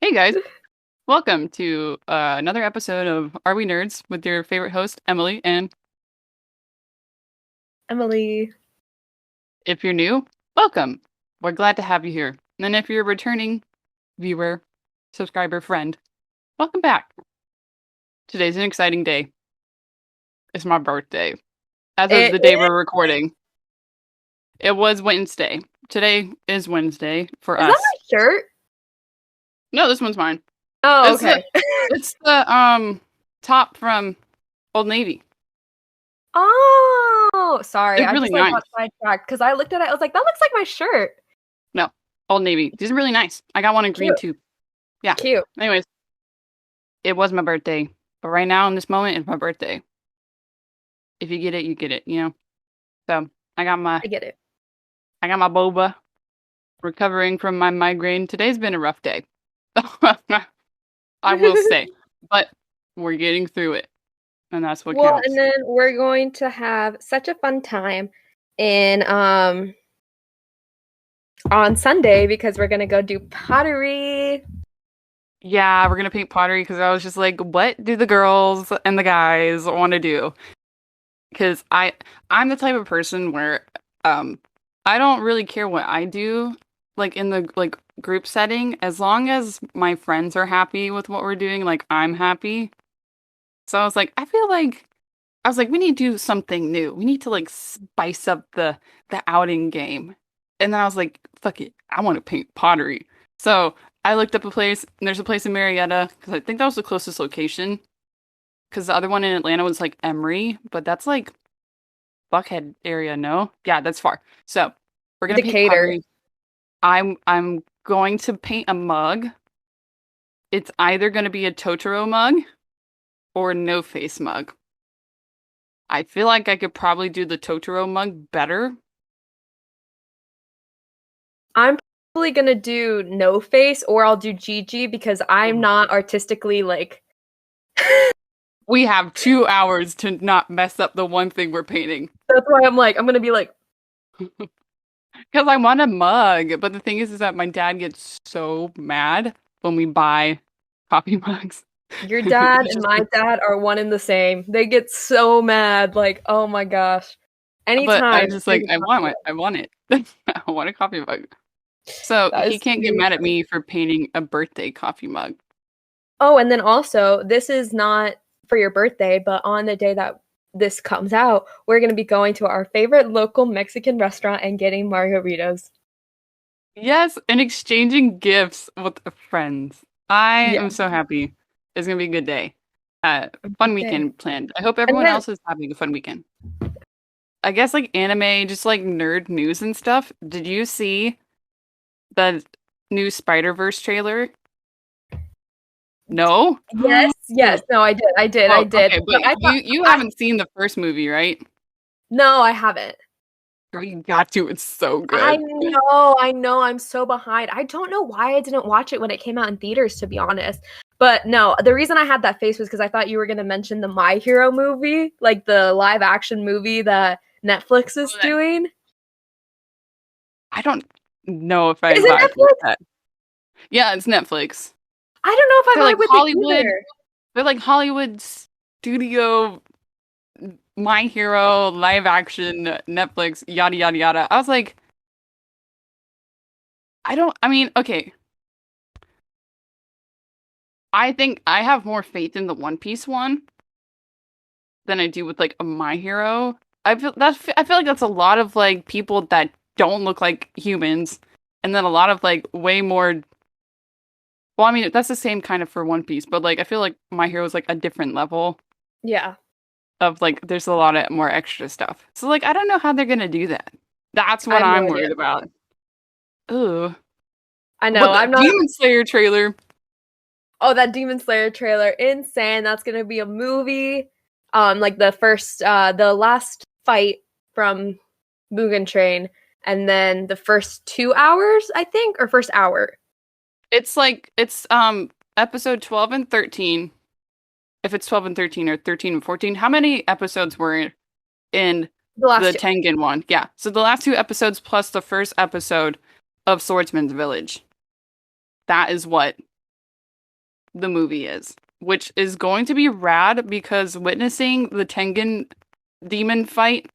Hey guys, welcome to another episode of Are We Nerds with your favorite host, Emily. And Emily. if you're new, welcome. We're glad to have you here. And if you're a returning viewer, subscriber, friend, welcome back. Today's an exciting day. It's my birthday. As of It the day is, we're recording, it was Wednesday. Today is Wednesday for is that us. my shirt? No, this one's mine. Oh, It's the okay. it's the top from Old Navy. Oh, sorry. It's I really just like nice. got sidetracked because I looked at it. I was like, that looks like my shirt. No, Old Navy. These are really nice. I got one in green Cute. too. Yeah. Cute. Anyways, it was my birthday. But right now in this moment, it's my birthday. If you get it, you get it, you know? So I got my I get it. I got my boba recovering from my migraine. Today's been a rough day. I will say. But we're getting through it. And that's what Well, and counts. then we're going to have such a fun time in on Sunday because we're gonna go do pottery. Yeah, we're gonna paint pottery because I was just like, what do the girls and the guys want to do? Because I'm the type of person where um I don't really care what I do like in the like group setting as long as my friends are happy with what we're doing, like I'm happy. So I was like we need to do something new. We need to like spice up the outing game. And then I was like, fuck it. I want to paint pottery. So I looked up a place and there's a place in Marietta because I think that was the closest location because the other one in Atlanta was like Emory, but that's like Buckhead area, no? Yeah, that's far. So we're gonna paint Decatur. pottery. I'm going to paint a mug. It's either gonna be a Totoro mug or a no face mug. I feel like I could probably do the Totoro mug better. I'm probably gonna do no face or I'll do Gigi because I'm Ooh. not artistically like We have 2 hours to not mess up the one thing we're painting. that's why I'm gonna be like Because I want a mug, but the thing is that my dad gets so mad when we buy coffee mugs. your dad He's and just my like, dad are one and the same. They get so mad, like, oh my gosh. but I'm Anytime just there's like, a coffee I want it. I want a coffee mug. So that he is can't get really mad at funny. me for painting a birthday coffee mug. Oh, and then also, this is not for your birthday, but on the day that this comes out, we're gonna be going to our favorite local Mexican restaurant and getting margaritas. Yes, and exchanging gifts with friends. I Yeah. am so happy. It's gonna be a good day. Fun Okay. weekend planned. I hope And everyone then else is having a fun weekend. I guess like anime, just like nerd news and stuff. Did you see the new Spider-Verse trailer? No? yes, yes. No, I Well, did. okay, but But I thought you I haven't seen the first movie, right? no, I haven't. Girl, you got to. It's so I good. know, I know, I'm so behind. I don't know why I didn't watch it when it came out in theaters, to be honest. But no, the reason I had that face was because I thought you were going to mention the My Hero movie, like the live action movie that Netflix is doing. I don't know if I Is it vibe with Netflix? that. Yeah, it's Netflix. I don't know They're if I like vibe with it Hollywood. either. They're like Hollywood studio, My Hero, live action, Netflix, yada yada yada. I was like, I mean, okay. I think I have more faith in the One Piece one than I do with like a My Hero. I feel like that's a lot of like people that don't look like humans, and then a lot of like way more. Well, I mean, that's the same kind of for One Piece, but like I feel like My Hero is like a different level Yeah, of like there's a lot of more extra stuff. So like I don't know how they're gonna do that. That's I what have no I'm idea. worried about. Ooh. I know, But the I'm not. Demon Slayer trailer, Oh, that Demon Slayer trailer, insane. That's gonna be a movie. Like the last fight from Mugen Train, and then the first 2 hours, I think, or first hour. it's episode 12 and 13. If it's 12 and 13 or 13 and 14, how many episodes were in The last the two. Tengen one? Yeah. So the last two episodes plus the first episode of Swordsman's Village. That is what? the movie is, which is going to be rad because witnessing the Tengen demon fight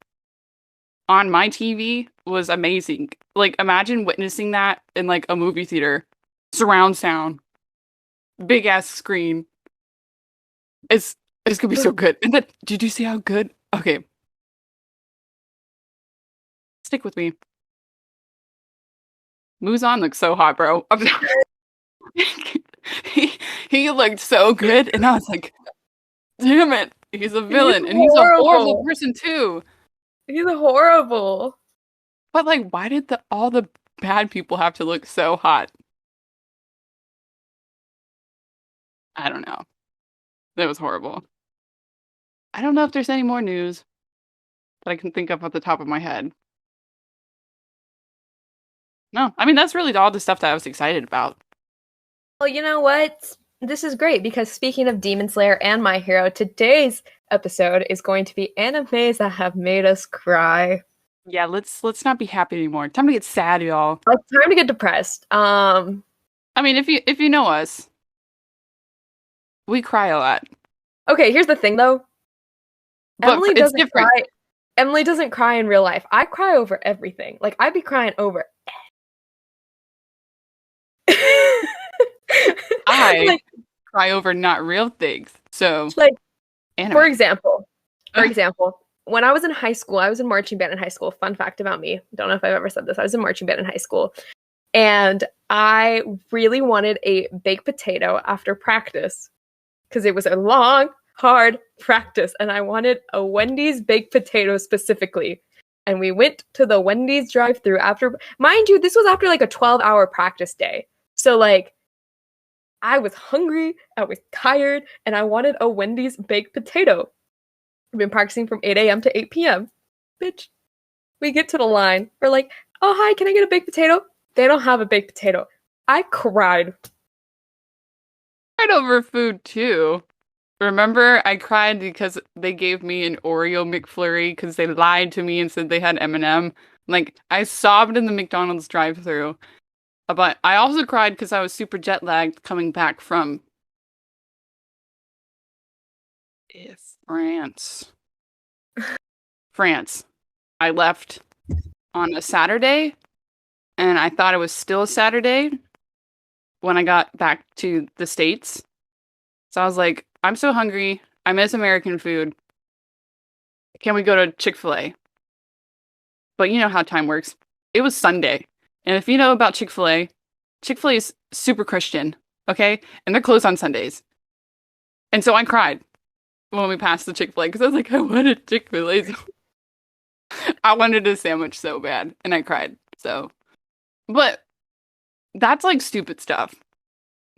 on my TV was amazing. Like, imagine witnessing that in like a movie theater, surround sound, big ass screen. It's gonna be so good. And then, did you see how good? Okay, stick with me. Muzan looks so hot, bro. I'm sorry. he he looked so good, and I was like, damn it, he's a villain, and he's a horrible person too. He's horrible. But like, why did all the bad people have to look so hot? I don't know. That was horrible. I don't know if there's any more news that I can think of off the top of my head. No, I mean that's really all the stuff that I was excited about. Well, you know what? This is great because speaking of Demon Slayer and My Hero, today's episode is going to be animes that have made us cry. Yeah, let's not be happy anymore. Time to get sad, y'all. Like time to get depressed. I mean, if you know us, we cry a lot. Okay, here's the thing though. But Emily it's doesn't different. cry. Emily doesn't cry in real life. I cry over everything. Like I'd be crying over. I like, cry over not real things. So, like anime. for example, when I was in high school, I was in marching band in high school. Fun fact about me. Don't know if I've ever said this. I was in marching band in high school. And I really wanted a baked potato after practice because it was a long, hard practice. And I wanted a Wendy's baked potato specifically. And we went to the Wendy's drive-thru after, mind you, this was after like a 12-hour practice day. So like, I was hungry, I was tired, and I wanted a Wendy's baked potato. I've been practicing from 8 a.m. to 8 p.m. Bitch. We get to the line. We're like, oh, hi, can I get a baked potato? They don't have a baked potato. I cried. I cried over food too. Remember, I cried because they gave me an Oreo McFlurry because they lied to me and said they had M&M. Like, I sobbed in the McDonald's drive-thru. But I also cried because I was super jet-lagged coming back from France. France. I left on a Saturday, and I thought it was still a Saturday when I got back to the States. So I was like, I'm so hungry. I miss American food. Can we go to Chick-fil-A? But you know how time works. It was Sunday. And if you know about Chick-fil-A, Chick-fil-A is super Christian, okay? And they're closed on Sundays. And so I cried when we passed the Chick-fil-A because I was like, I wanted Chick-fil-A. I wanted a sandwich so bad. And I cried. So, but that's like stupid stuff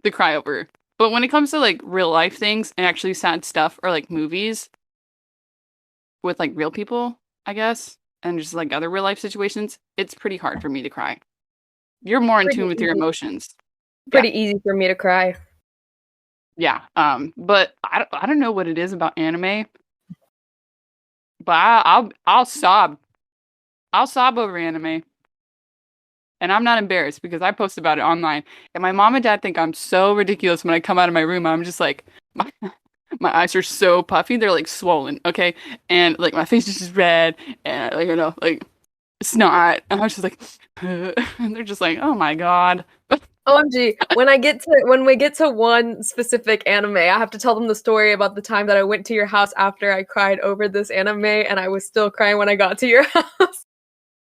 to cry over. But when it comes to like real life things and actually sad stuff or like movies with like real people, I guess, and just like other real life situations, it's pretty hard for me to cry. You're more in tune with your emotions. Pretty easy for me to cry. Yeah. But I don't know what it is about anime. But I'll sob. I'll sob over anime. And I'm not embarrassed because I post about it online. And my mom and dad think I'm so ridiculous when I come out of my room. I'm just like, my eyes are so puffy. They're like swollen, okay? And like my face is just red. And like, you know, like snot. And I was just like, and they're just like, oh my god. OMG, when we get to one specific anime, I have to tell them the story about the time that I went to your house after I cried over this anime and I was still crying when I got to your house.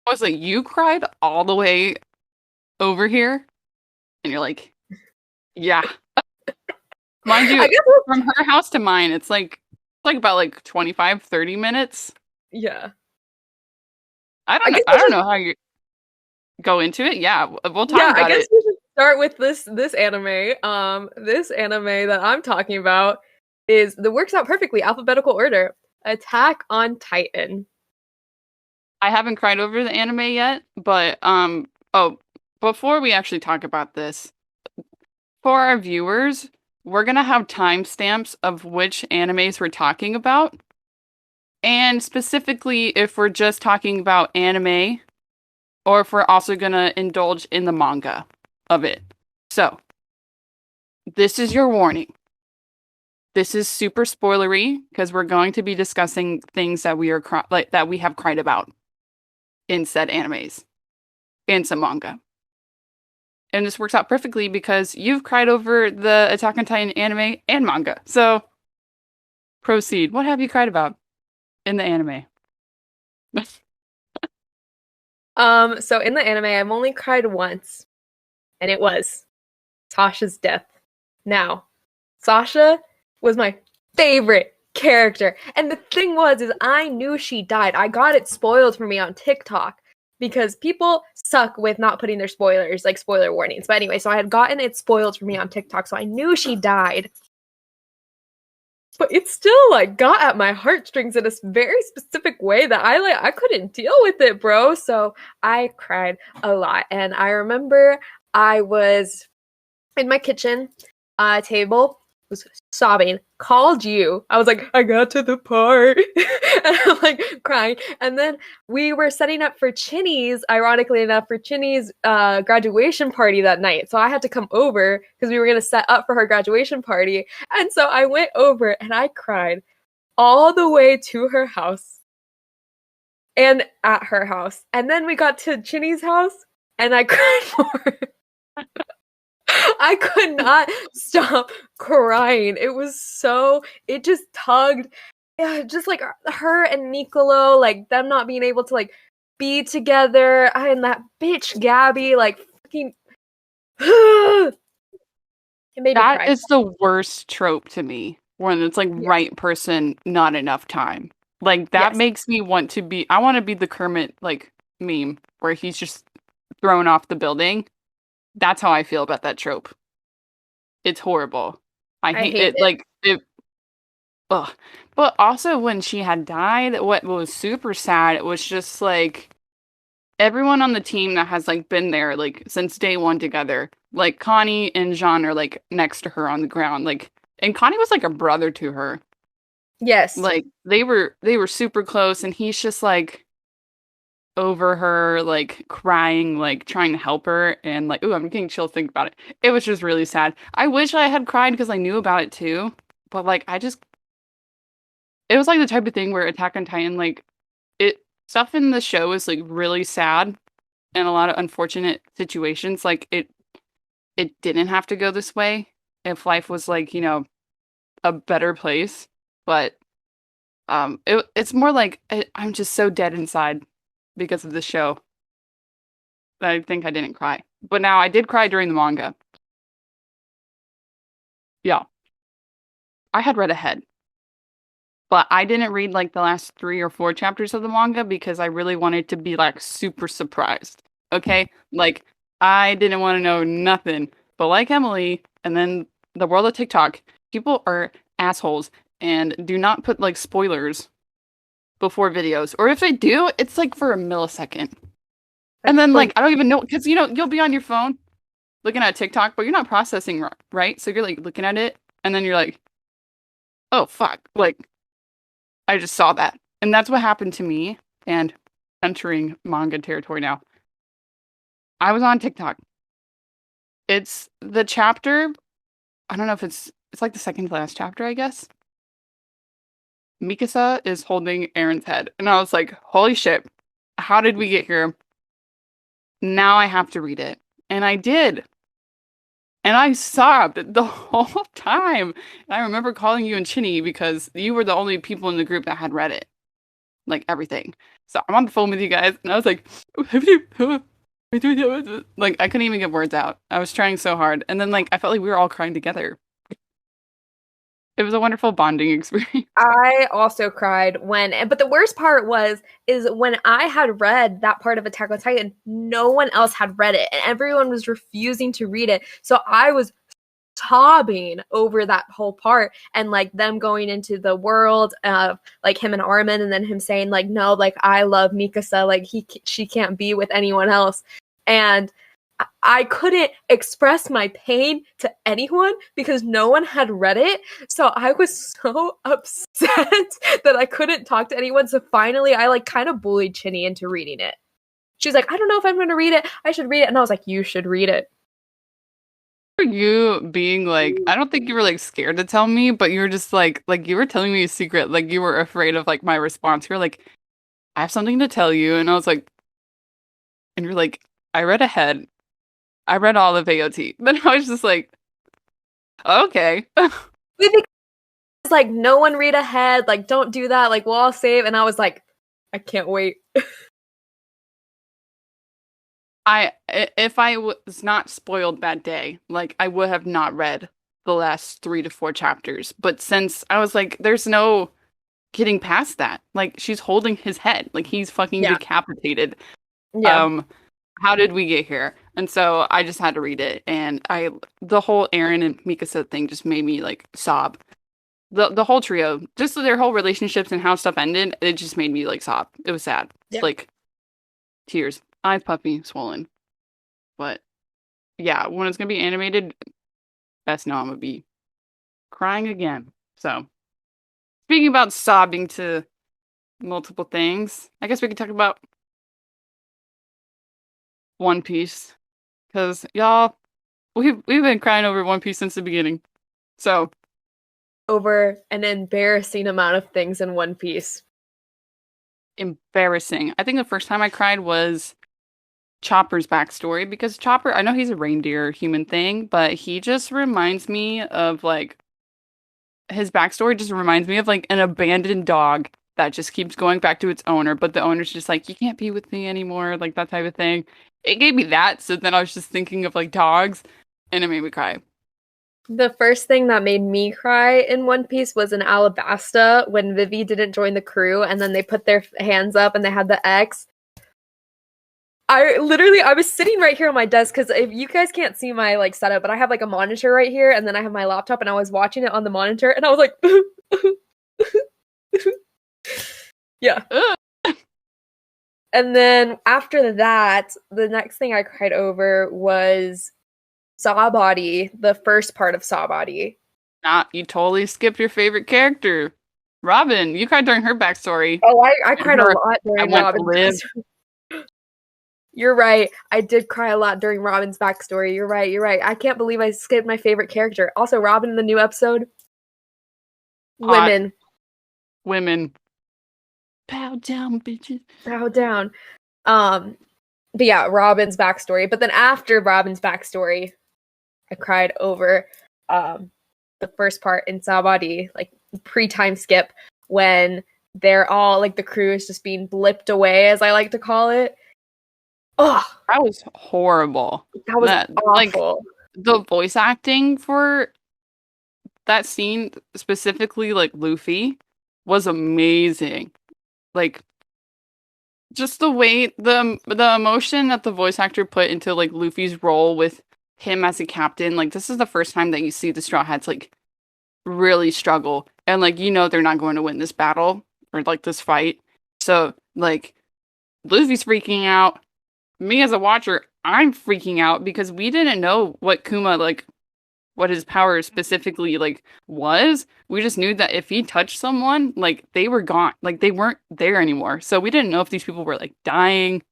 I was like, you cried all the way over here? And you're like, yeah. Mind you, from her house to mine, it's like about like 25, 30 minutes. Yeah. I don't know how you go into it. Yeah, we'll talk about it. I guess we should start with this anime. This anime that I'm talking about works out perfectly, alphabetical order. Attack on Titan. I haven't cried over the anime yet, but before we actually talk about this, for our viewers, we're gonna have timestamps of which animes we're talking about. And specifically if we're just talking about anime or if we're also gonna indulge in the manga of it. So, This is your warning. This is super spoilery because we're going to be discussing things that we are that we have cried about in said animes and some manga. And this works out perfectly because you've cried over the Attack on Titan anime and manga. So proceed. What have you cried about in the anime? So in the anime, I've only cried once, and it was Sasha's death. Now, Sasha was my favorite character. And the thing was, is I knew she died. I got it spoiled for me on TikTok because people suck with not putting their spoilers, like spoiler warnings. But anyway, so I had gotten it spoiled for me on TikTok, so I knew she died. But it still like got at my heartstrings in a very specific way that I couldn't deal with it, bro. So I cried a lot. And I remember I was in my kitchen table, was sobbing, called you. I was like, I got to the part. And I'm like crying. And then we were setting up for Chinny's, ironically enough, for Chinny's graduation party that night. So I had to come over because we were going to set up for her graduation party. And so I went over and I cried all the way to her house and at her house. And then we got to Chinny's house and I cried more. I could not stop crying. It just tugged. Yeah, just like her and Nicolo, like them not being able to like be together. And that bitch Gabby, like fucking. It made me cry. That is the worst trope to me when it's like right person, not enough time. Like that makes me want to be. I want to be the Kermit like meme where he's just thrown off the building. That's how I feel about that trope. It's horrible. I hate it. Like it. Ugh. But also when she had died, what was super sad, it was just like everyone on the team that has like been there like since day one together. Like Connie and Jean are like next to her on the ground. Like and Connie was like a brother to her. Yes. Like they were super close and he's just like over her, like crying, like trying to help her, and like, ooh, I'm getting chill thinking about it. It was just really sad. I wish I had cried because I knew about it too, but like it was like the type of thing where Attack on Titan, like stuff in the show is like really sad and a lot of unfortunate situations. Like it didn't have to go this way if life was like, a better place, but it's more like I'm just so dead inside because of the show. I think I didn't cry. But now I did cry during the manga. Yeah. I had read ahead. But I didn't read like the last 3 or 4 chapters of the manga because I really wanted to be like super surprised. Okay? Like I didn't want to know nothing. But like Emily and then the world of TikTok, people are assholes and do not put like spoilers before videos. Or if they do, it's like for a millisecond. And then, like, I don't even know, because, you'll be on your phone looking at TikTok, but you're not processing, right? So you're, like, looking at it, and then you're like, oh, fuck. Like, I just saw that. And that's what happened to me, and entering manga territory now. I was on TikTok. It's the chapter, I don't know if it's like the second to last chapter, I guess. Mikasa is holding Aaron's head. And I was like, holy shit, how did we get here? Now I have to read it. And I did. And I sobbed the whole time. And I remember calling you and Chinny because you were the only people in the group that had read it. Like everything. So I'm on the phone with you guys and I was like, like I couldn't even get words out. I was trying so hard. And then like I felt like we were all crying together. It was a wonderful bonding experience. I also cried but the worst part is when I had read that part of Attack on Titan, no one else had read it and everyone was refusing to read it. So I was sobbing over that whole part and like them going into the world of like him and Armin and then him saying like, no, like I love Mikasa, like she can't be with anyone else. And I couldn't express my pain to anyone because no one had read it. So I was so upset that I couldn't talk to anyone. So finally, I like kind of bullied Chinny into reading it. She's like, I don't know if I'm going to read it. I should read it. And I was like, you should read it. you being like, I don't think you were like scared to tell me, but you were just like you were telling me a secret, like you were afraid of like my response. You're like, I have something to tell you, and I was like, and you're like, I read ahead. I read all of AOT. Then I was just like, okay. We think it's like no one read ahead, like don't do that, like we'll all save. And I was like, I can't wait. If I was not spoiled that day, like I would have not read the last 3 to 4 chapters. But since I was like, there's no getting past that. Like she's holding his head, like he's fucking Yeah. decapitated. Yeah. Um, how did we get here? And so I just had to read it, and the whole Aaron and Mikasa thing just made me like sob. The whole trio, just their whole relationships and how stuff ended, it just made me like sob. It was sad. Yep. Like tears, eyes puffy, swollen. But yeah, when it's gonna be animated, best know I'm gonna be crying again. So speaking about sobbing to multiple things, I guess we could talk about One Piece. Because y'all, we've been crying over One Piece since the beginning. So Over an embarrassing amount of things in One Piece. embarrassing. I think the first time I cried was Chopper's backstory, because Chopper, I know he's a reindeer human thing, but he just reminds me of like his backstory just reminds me of like an abandoned dog that just keeps going back to its owner, but the owner's just like, you can't be with me anymore, like that type of thing. It gave me that, so then I was just thinking of like dogs, and it made me cry. The first thing that made me cry in One Piece was in Alabasta when Vivi didn't join the crew and then they put their hands up and they had the X. I was sitting right here on my desk because if you guys can't see my like setup, but I have like a monitor right here and then I have my laptop and I was watching it on the monitor and I was like, yeah. Ugh. And then after that, the next thing I cried over was Sawbody, the first part of Sawbody. You totally skipped your favorite character, Robin. You cried during her backstory. Oh, I cried a lot I during went to Robin's live. backstory. You're right. I did cry a lot during Robin's backstory. You're right. I can't believe I skipped my favorite character. Also, Robin in the new episode. Hot. Women. Women. Bow down, bitches. Bow down. But yeah, Robin's backstory. But then after Robin's backstory, I cried over the first part in Sawadee, like pre-time skip, when they're all like the crew is just being blipped away, as I like to call it. Oh, That was horrible. that was Like awful. the voice acting for that scene, specifically like Luffy, was amazing. Like just the way the emotion that the voice actor put into like Luffy's role with him as a captain, like this is the first time that you see the Straw Hats like really struggle, and like they're not going to win this battle or like this fight. So like Luffy's freaking out. Me as a watcher, I'm freaking out because we didn't know what Kuma like what his power specifically like was. We just knew that if he touched someone, like they were gone. Like they weren't there anymore. So we didn't know if these people were like dying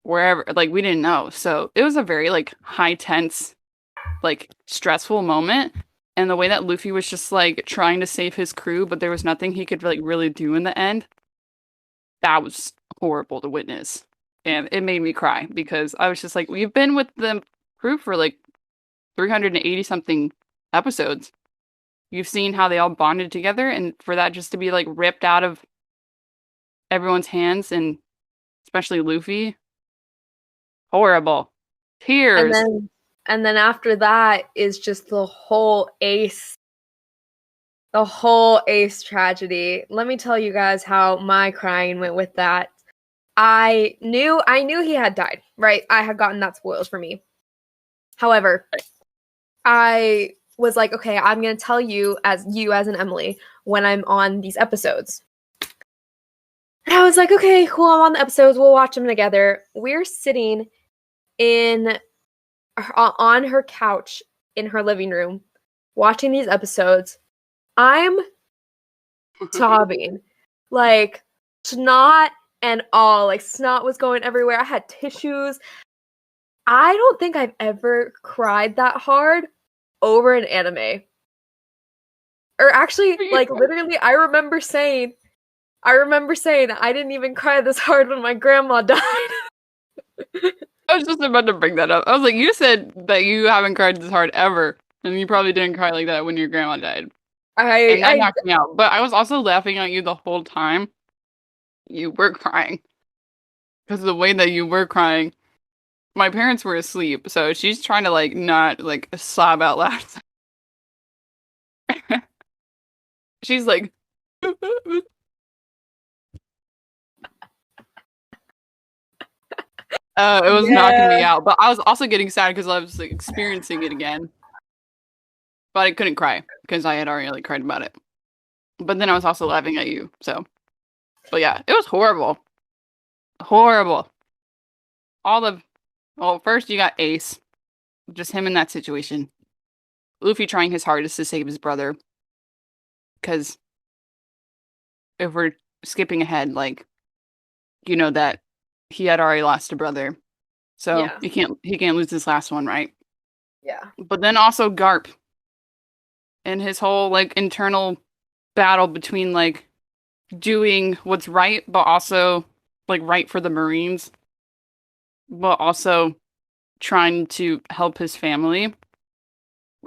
wherever. Like we didn't know. So it was a very like high tense, like stressful moment. And the way that Luffy was just like trying to save his crew, but there was nothing he could like really do in the end. That was horrible to witness. And it made me cry because I was just like, we've been with the crew for like 380 something episodes. You've seen how they all bonded together, and for that just to be like ripped out of everyone's hands, and especially Luffy, horrible. Tears. And then after that is just the whole Ace tragedy. Let me tell you guys how my crying went with that. I knew he had died, right? I had gotten that spoiled for me. However, I was like, okay, I'm going to tell you as an Emily when I'm on these episodes. And I was like, okay, cool, I'm on the episodes. We'll watch them together. We're sitting on her couch in her living room watching these episodes. I'm sobbing. Like, snot and all. Like, snot was going everywhere. I had tissues. I don't think I've ever cried that hard over an anime. Or actually, like literally, I remember saying I didn't even cry this hard when my grandma died. I was just about to bring that up. I was like, you said that you haven't cried this hard ever, and you probably didn't cry like that when your grandma died. And that I knocked me out. But I was also laughing at you the whole time you were crying. Because the way that you were crying, my parents were asleep, so she's trying to like not like sob out loud. She's like it was knocking me yeah. out. But I was also getting sad because I was like experiencing it again. But I couldn't cry because I had already like cried about it. But then I was also laughing at you. So, but yeah, it was horrible. Horrible. All the well, first you got Ace, just him in that situation. Luffy trying his hardest to save his brother. Because if we're skipping ahead, like you know that he had already lost a brother, so Yeah. he can't lose this last one, right? Yeah. But then also Garp and his whole like internal battle between like doing what's right, but also like right for the Marines, but also trying to help his family.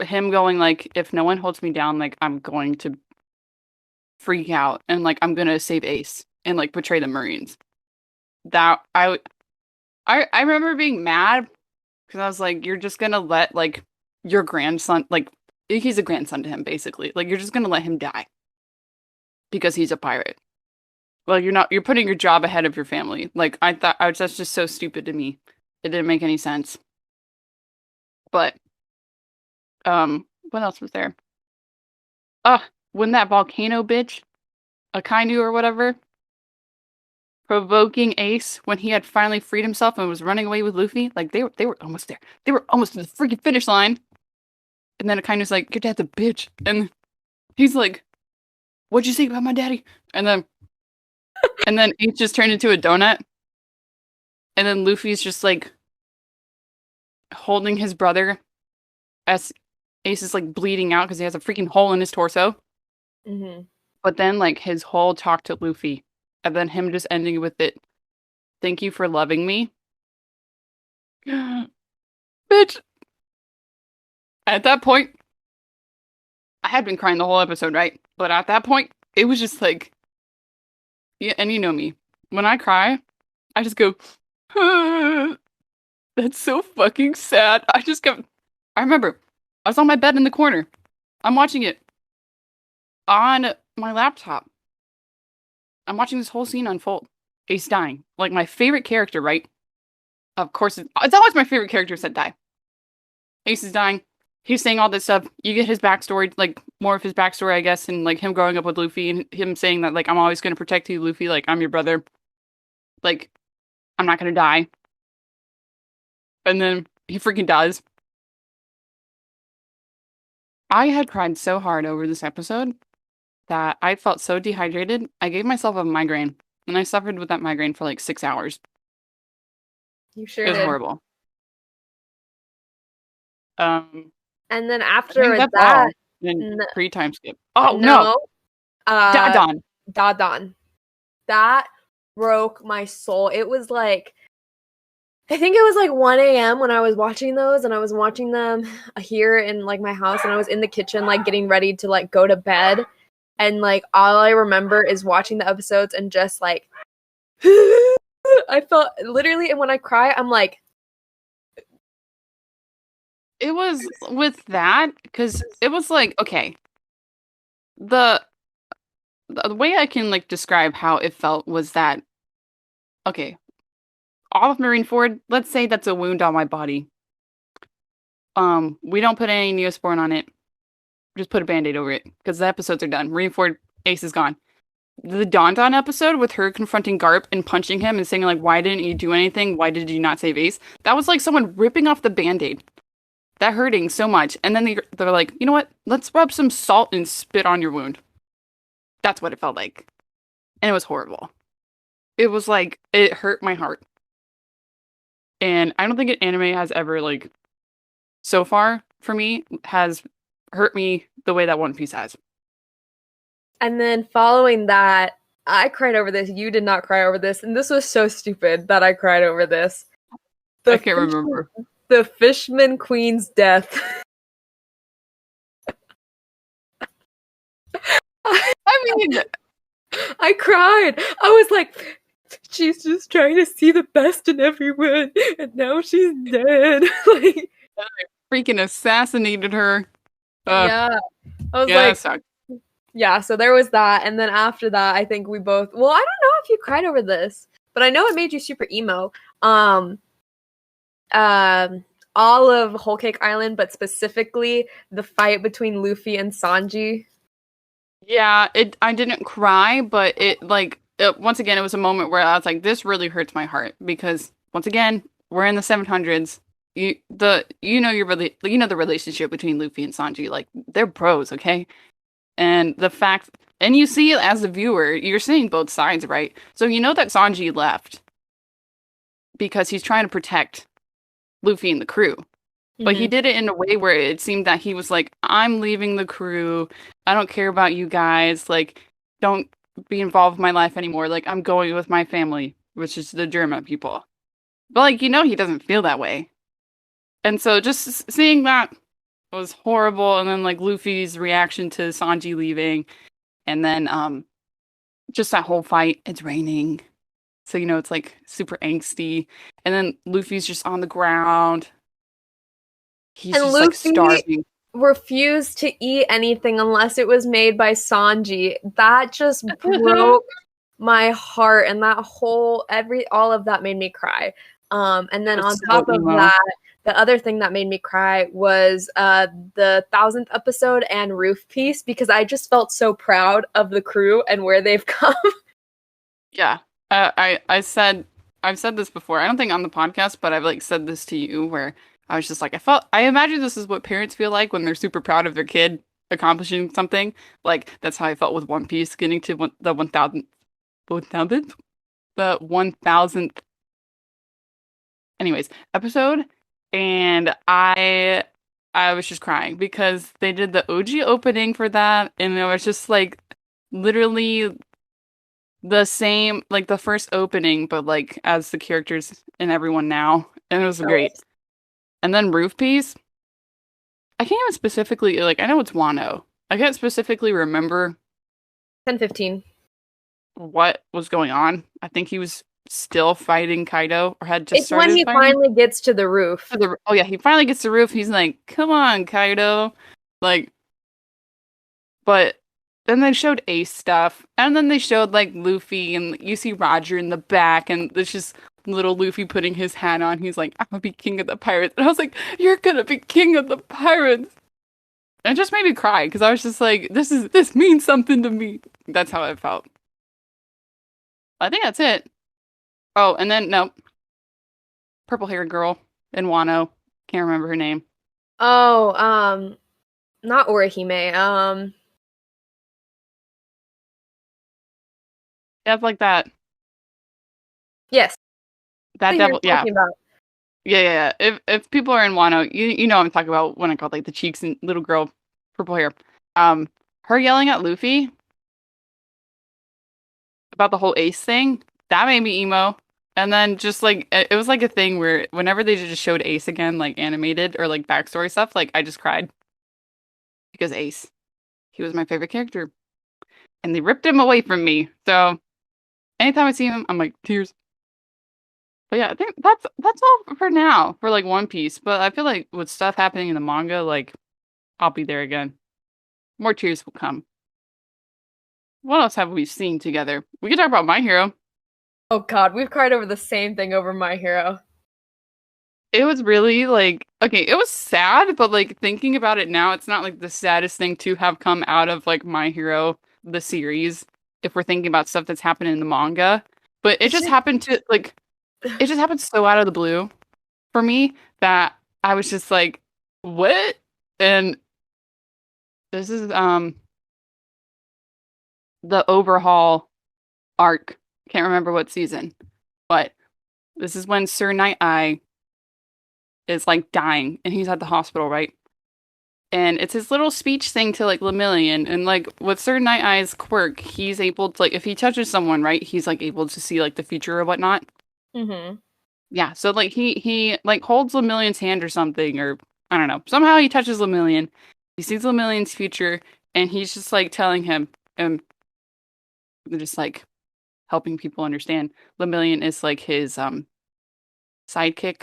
Him going like, if no one holds me down, like I'm going to freak out and like I'm gonna save Ace and like betray the Marines. That I remember being mad because I was like, you're just gonna let like your grandson like he's a grandson to him basically. Like you're just gonna let him die because he's a pirate. Well, you're putting your job ahead of your family. Like that's just so stupid to me. It didn't make any sense. But what else was there? When that volcano bitch, Akainu or whatever, provoking Ace when he had finally freed himself and was running away with Luffy. Like they were almost there. They were almost to the freaking finish line. And then Akainu's like, "Your dad's a bitch," and he's like, "What'd you say about my daddy?" And then Ace just turned into a donut. And then Luffy's just like holding his brother as Ace is like bleeding out because he has a freaking hole in his torso. Hmm. But then like his whole talk to Luffy, and then him just ending with it, "Thank you for loving me." Bitch. At that point, I had been crying the whole episode, right? But at that point, it was just like, yeah, and you know me. When I cry, I just go, that's so fucking sad. I remember, I was on my bed in the corner. I'm watching it on my laptop. I'm watching this whole scene unfold. Ace dying. Like my favorite character, right? Of course, it's always my favorite characters that die. Ace is dying. He's saying all this stuff. You get his backstory, like more of his backstory, I guess, and like him growing up with Luffy and him saying that, like, I'm always going to protect you, Luffy. Like, I'm your brother. Like, I'm not going to die. And then he freaking does. I had cried so hard over this episode that I felt so dehydrated. I gave myself a migraine and I suffered with that migraine for like 6 hours. You sure It was did. horrible. Um, And then I think after that's that, all. Then n- pre-time skip. Oh no, no, uh, Dadon. Dadan. That broke my soul. It was like, I think it was like 1 a.m. when I was watching those, and I was watching them here in like my house, and I was in the kitchen like getting ready to like go to bed, and like all I remember is watching the episodes and just like I felt literally, and when I cry, I'm like, It was with that because it was like okay, the the way I can like describe how it felt was that okay, all of Marineford. Let's say that's a wound on my body. We don't put any Neosporin on it. Just put a band-aid over it because the episodes are done. Marineford Ace is gone. The Dawn episode with her confronting Garp and punching him and saying like, "Why didn't you do anything? Why did you not save Ace?" That was like someone ripping off the band-aid. That hurting so much, and then they're like, "You know what? Let's rub some salt and spit on your wound." That's what it felt like, and it was horrible. It was like it hurt my heart. And I don't think an anime has ever like so far for me has hurt me the way that One Piece has. And then following that, I cried over this. You did not cry over this, and this was so stupid that I cried over this. I The can't remember. the Fishman Queen's death. I mean, I cried. I was like, she's just trying to see the best in everyone, and now she's dead. Like, freaking assassinated her. yeah. I was Yeah, that like, sucked. yeah, so there was that. And then after that, I think we both, well, I don't know if you cried over this, but I know it made you super emo. All of Whole Cake Island, but specifically the fight between Luffy and Sanji. Yeah, I didn't cry, but once again, it was a moment where I was like, this really hurts my heart because once again, we're in the 700s. You know the relationship between Luffy and Sanji, like they're bros, okay? And the fact, and you see it as a viewer, you're seeing both sides, right? So you know that Sanji left because he's trying to protect Luffy and the crew. But he did it in a way where it seemed that he was like, I'm leaving the crew. I don't care about you guys. Like, don't be involved with my life anymore. Like, I'm going with my family, which is the German people. But, like, he doesn't feel that way. And so just seeing that was horrible. And then, like, Luffy's reaction to Sanji leaving. And then, just that whole fight. It's raining. So, it's like super angsty. And then Luffy's just on the ground. He's And just like Luffy starving. refused to eat anything unless it was made by Sanji. That just broke my heart, and that whole all of that made me cry. And then on top of that, the other thing that made me cry was the 1,000th episode and Roof Piece, because I just felt so proud of the crew and where they've come. Yeah. I've said this before. I don't think on the podcast, but I've like said this to you where I was just like, I imagine this is what parents feel like when they're super proud of their kid accomplishing something. Like that's how I felt with One Piece getting to the 1,000th anyways, episode. And I was just crying because they did the OG opening for that, and it was just like literally the same, like the first opening, but like as the characters and everyone now, and it was great. And then Roof Piece, I can't even specifically like I know it's Wano. I can't specifically remember 10-15. what was going on. I think he was still fighting Kaido or had just It's started when he fighting. finally gets to the roof. Oh yeah, he finally gets to the roof. He's like, "Come on, Kaido!" Like, but then they showed Ace stuff, and then they showed like Luffy, and you see Roger in the back, and there's just little Luffy putting his hat on. He's like, "I'm gonna be king of the pirates," and I was like, "You're gonna be king of the pirates!" And it just made me cry because I was just like, "This means something to me." That's how I felt. I think that's it. Oh, and then no, purple haired girl in Wano. Can't remember her name. Oh, not Orihime. Yeah, it's like that. Yes. That devil. Yeah. About. Yeah. If people are in Wano, you know what I'm talking about when I call like the cheeks and little girl, purple hair. Her yelling at Luffy about the whole Ace thing, that made me emo. And then just like it was like a thing where whenever they just showed Ace again, like animated or like backstory stuff, like I just cried because Ace, he was my favorite character, and they ripped him away from me. So anytime I see him, I'm like tears. But yeah, I think that's all for now for like One Piece. But I feel like with stuff happening in the manga, like I'll be there again. More tears will come. What else have we seen together? We can talk about My Hero. Oh god, we've cried over the same thing over My Hero. It was really like okay, it was sad, but like thinking about it now, it's not like the saddest thing to have come out of like My Hero the series. If we're thinking about stuff that's happened in the manga, but it just happened to like it just happened so out of the blue for me that I was just like, what? And this is the overhaul arc. Can't remember what season, but this is when Sir Night Eye is like dying and he's at the hospital, right? And it's his little speech thing to like Lemillion. And like with Sir Night Eye's quirk, he's able to like if he touches someone, right, he's like able to see like the future or whatnot. Mm-hmm. Yeah, so like he like holds Lemillion's hand or something, or I don't know. Somehow he touches Lemillion. He sees Lemillion's future, and he's just like telling him, just like helping people understand. Lemillion is like his sidekick.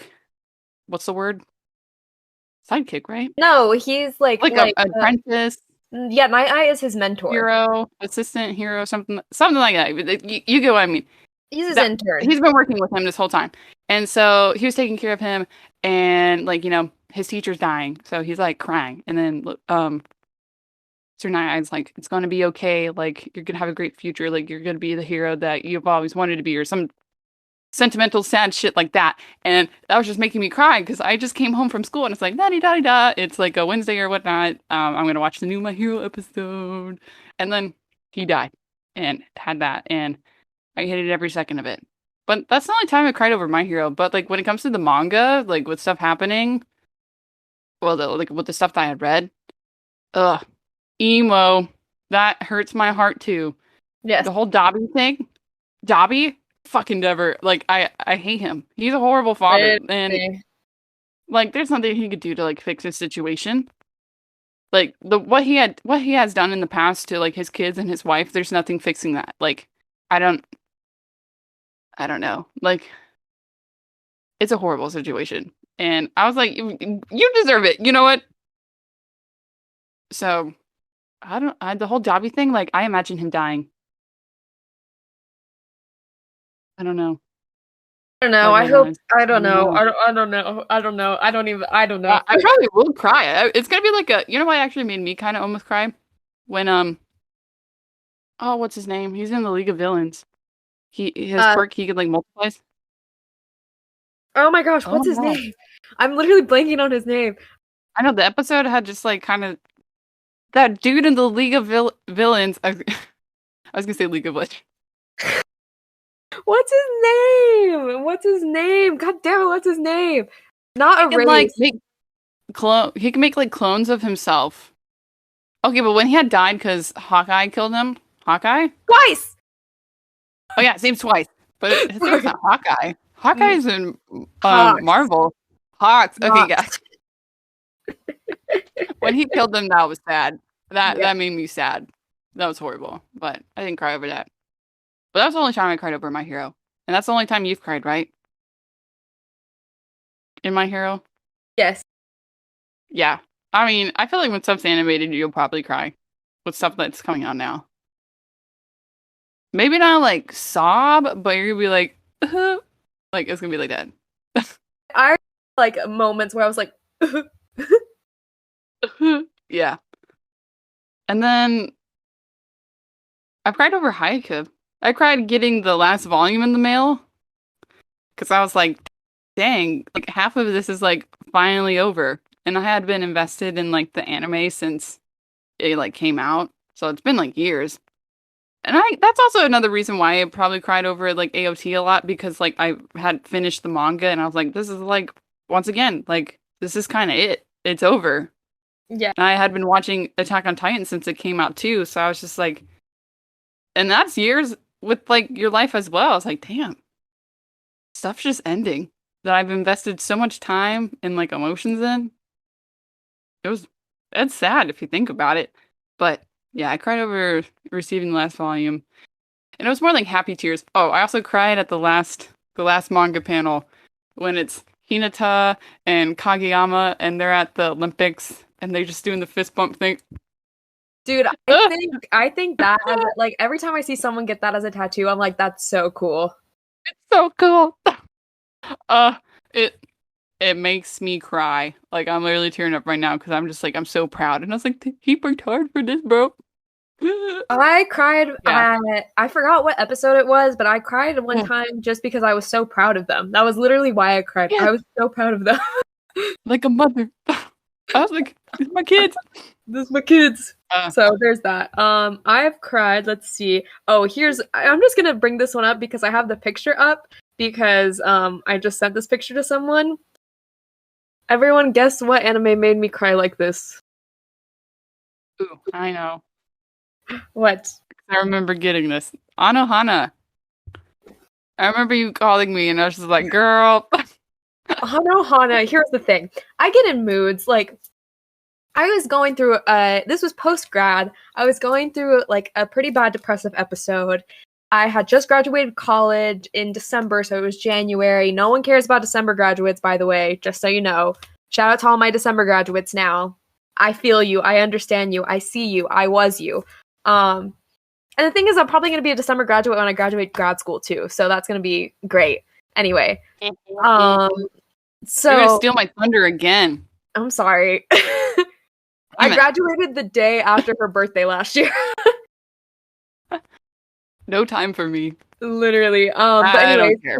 What's the word? Sidekick, right? No, he's like Like a apprentice, yeah, Night Eye is his mentor. hero, assistant, hero, something like that. You get what I mean. He's his intern. He's been working with him this whole time. And so he was taking care of him and like, his teacher's dying. So he's like crying. And then Sir Night Eye's like, it's gonna be okay, like you're gonna have a great future, like you're gonna be the hero that you've always wanted to be, or some sentimental sad shit like that. And that was just making me cry because I just came home from school and it's like da-di-da-di-da. It's like a Wednesday or whatnot. I'm gonna watch the new My Hero episode. And then he died and had that and I hated every second of it. But that's the only time I cried over My Hero. But like when it comes to the manga, like with stuff happening, well, like with the stuff that I had read, ugh, emo, that hurts my heart too. Yes. The whole Dobby thing, Dobby, fucking never. Like I hate him. He's a horrible father, and like there's nothing he could do to like fix his situation. Like what he has done in the past to like his kids and his wife, there's nothing fixing that. Like I don't know. Like, it's a horrible situation. And I was like, you deserve it. You know what? So, the whole Dobby thing, like, I imagine him dying. I don't know. I don't know. I hope. I don't know. I don't know. I don't know. I don't even. I don't know. I probably will cry. It's gonna be like you know what actually made me kind of almost cry? When, oh, what's his name? He's in the League of Villains. His quirk, he could like multiply. Oh my gosh, what's his name? I'm literally blanking on his name. I know the episode had just like kind of that dude in the League of Villains. I was gonna say League of Legends. What's his name? What's his name? God damn it! What's his name? Not a like make He can make like clones of himself. Okay, but when he had died because Hawkeye killed him, Hawkeye twice. Oh yeah, same twice. But his name's not Hawkeye. Hawkeye's in Marvel. Hawks. Okay, guys. When he killed them, that was sad. That made me sad. That was horrible. But I didn't cry over that. But that was the only time I cried over My Hero. And that's the only time you've cried, right? In My Hero? Yes. Yeah. I mean, I feel like when stuff's animated, you'll probably cry. With stuff that's coming on now. Maybe not like sob, but you're gonna be like, like it's gonna be like that. I like moments where I was like, yeah. And then I cried over Haikyuu. I cried getting the last volume in the mail because I was like, dang, like half of this is like finally over, and I had been invested in like the anime since it like came out, so it's been like years. And that's also another reason why I probably cried over like AOT a lot because like I had finished the manga and I was like, this is like once again, like this is kind of it. It's over. Yeah. And I had been watching Attack on Titan since it came out too, so I was just like, and that's years with like your life as well. I was like, damn, stuff's just ending that I've invested so much time and like emotions in. It's sad if you think about it, but. Yeah, I cried over receiving the last volume. And it was more like happy tears. Oh, I also cried at the last manga panel when it's Hinata and Kageyama and they're at the Olympics and they're just doing the fist bump thing. Dude, I think that like every time I see someone get that as a tattoo, I'm like, that's so cool. It's so cool. It makes me cry. Like I'm literally tearing up right now because I'm just like I'm so proud. And I was like, he worked hard for this, bro. I cried. Yeah. I forgot what episode it was, but I cried one time just because I was so proud of them. That was literally why I cried. Yeah. I was so proud of them. Like a mother. I was like, this is my kids. This is my kids. So there's that. I've cried. Let's see. Oh, I'm just gonna bring this one up because I have the picture up because I just sent this picture to someone. Everyone, guess what anime made me cry like this? Ooh, I know. What? I remember getting this. Anohana. I remember you calling me, and I was just like, "Girl." Hana Hana. Here's the thing. I get in moods like I was going through this was post grad. I was going through like a pretty bad depressive episode. I had just graduated college in December, so it was January. No one cares about December graduates, by the way, just so you know. Shout out to all my December graduates now. I feel you, I understand you, I see you, I was you. And the thing is I'm probably gonna be a December graduate when I graduate grad school too, so that's gonna be great. Anyway. Um You're gonna so steal my thunder again. I'm sorry. I Damn it. graduated the day after her birthday last year. No time for me. Literally. But I anyways, don't care.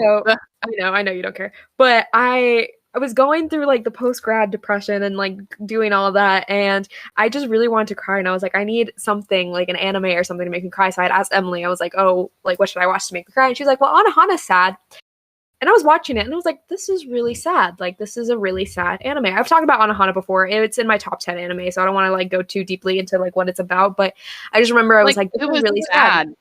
so I know you don't care. But I was going through like the post grad depression and like doing all of that, and I just really wanted to cry, and I was like, I need something like an anime or something to make me cry. So I had asked Emily, I was like, oh, like what should I watch to make me cry? And she's like, well, Anohana's sad. And I was watching it and I was like, this is really sad. Like, this is a really sad anime. I've talked about Anohana before. It's in my top 10 anime, so I don't want to like go too deeply into like what it's about. But I just remember I was like, this it is was really sad.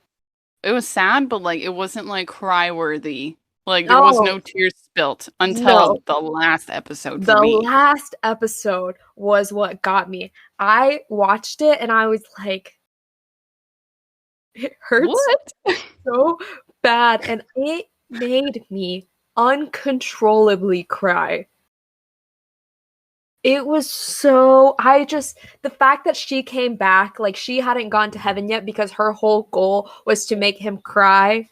It was sad, but like it wasn't like cry worthy. Like there was No, no tears spilt until no. the last episode for The me. last episode was what got me. I watched it and I was like, it hurts What? so bad. And it made me uncontrollably cry. It was so the fact that she came back, like she hadn't gone to heaven yet because her whole goal was to make him cry.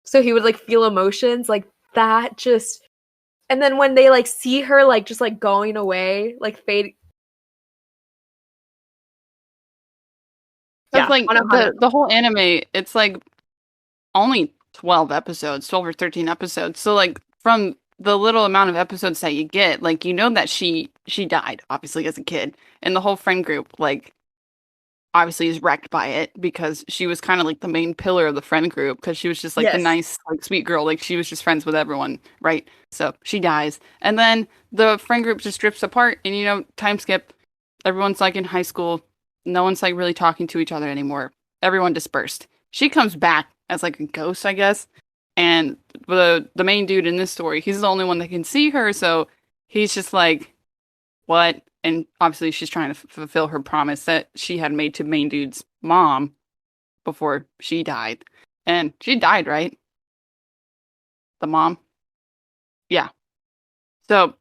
So he would like feel emotions like that just and then when they like see her like just like going away, like fade. That's Yeah, like Anohana. the whole anime, it's like only 12 episodes, 12 or 13 episodes. So like from the little amount of episodes that you get, like you know that she died obviously as a kid, and the whole friend group like obviously is wrecked by it because she was kind of like the main pillar of the friend group because she was just like the Yes. nice like sweet girl, like she was just friends with everyone, right? So she dies, and then the friend group just drifts apart, and you know, time skip, everyone's like in high school, no one's like really talking to each other anymore, everyone dispersed. She comes back as like a ghost, I guess, and the main dude in this story, he's the only one that can see her, so he's just like, what? And obviously, she's trying to fulfill her promise that she had made to main dude's mom before she died. And she died, right? The mom? Yeah. So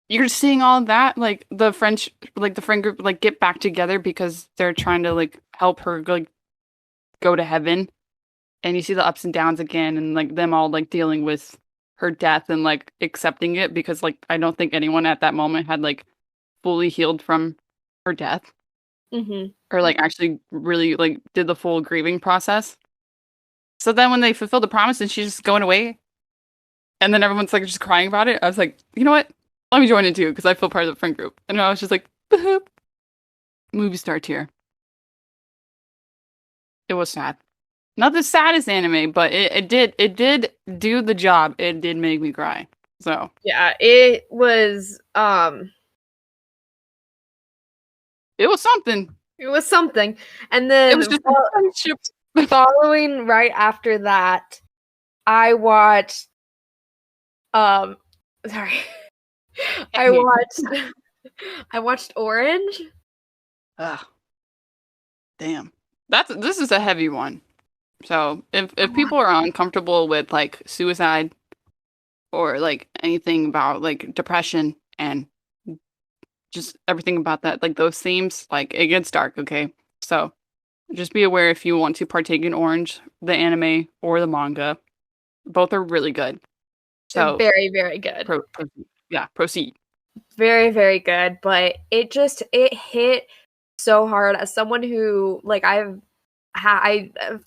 you're seeing all of that, like the friend group, like get back together because they're trying to like help her like go to heaven. And you see the ups and downs again, and like them all like dealing with her death and like accepting it because like I don't think anyone at that moment had like fully healed from her death Mm-hmm. or like actually really like did the full grieving process. So then when they fulfilled the promise and she's just going away and then everyone's like just crying about it, I was like, you know what? Let me join it too because I feel part of the friend group. And I was just like, boop. Movie star tear. It was sad. Not the saddest anime, but it did do the job. It did make me cry. So Yeah, it was it was something. it was something. And It then was just a friendship. following right after that, I watched sorry. I watched I watched Orange. Ugh. Damn. This is a heavy one. So if people are uncomfortable with like suicide or like anything about like depression and just everything about that, like those themes, like it gets dark, okay? So just be aware if you want to partake in Orange, the anime or the manga. Both are really good. So Very, very good. proceed. Yeah, proceed. Very, very good. But it hit so hard as someone who like I've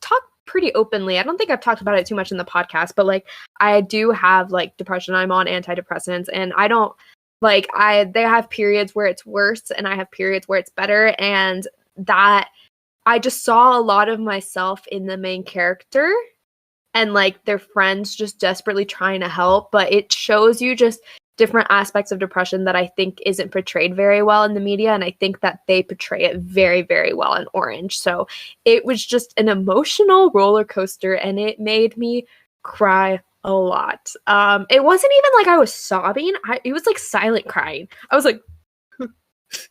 talked pretty openly. I don't think I've talked about it too much in the podcast, but like I do have like depression. I'm on antidepressants and I don't like they have periods where it's worse and I have periods where it's better, and that I just saw a lot of myself in the main character and like their friends just desperately trying to help, but it shows you just different aspects of depression that I think isn't portrayed very well in the media, and I think that they portray it very, very well in Orange. So it was just an emotional roller coaster, and it made me cry a lot. It wasn't even like I was sobbing. It was like silent crying. I was like,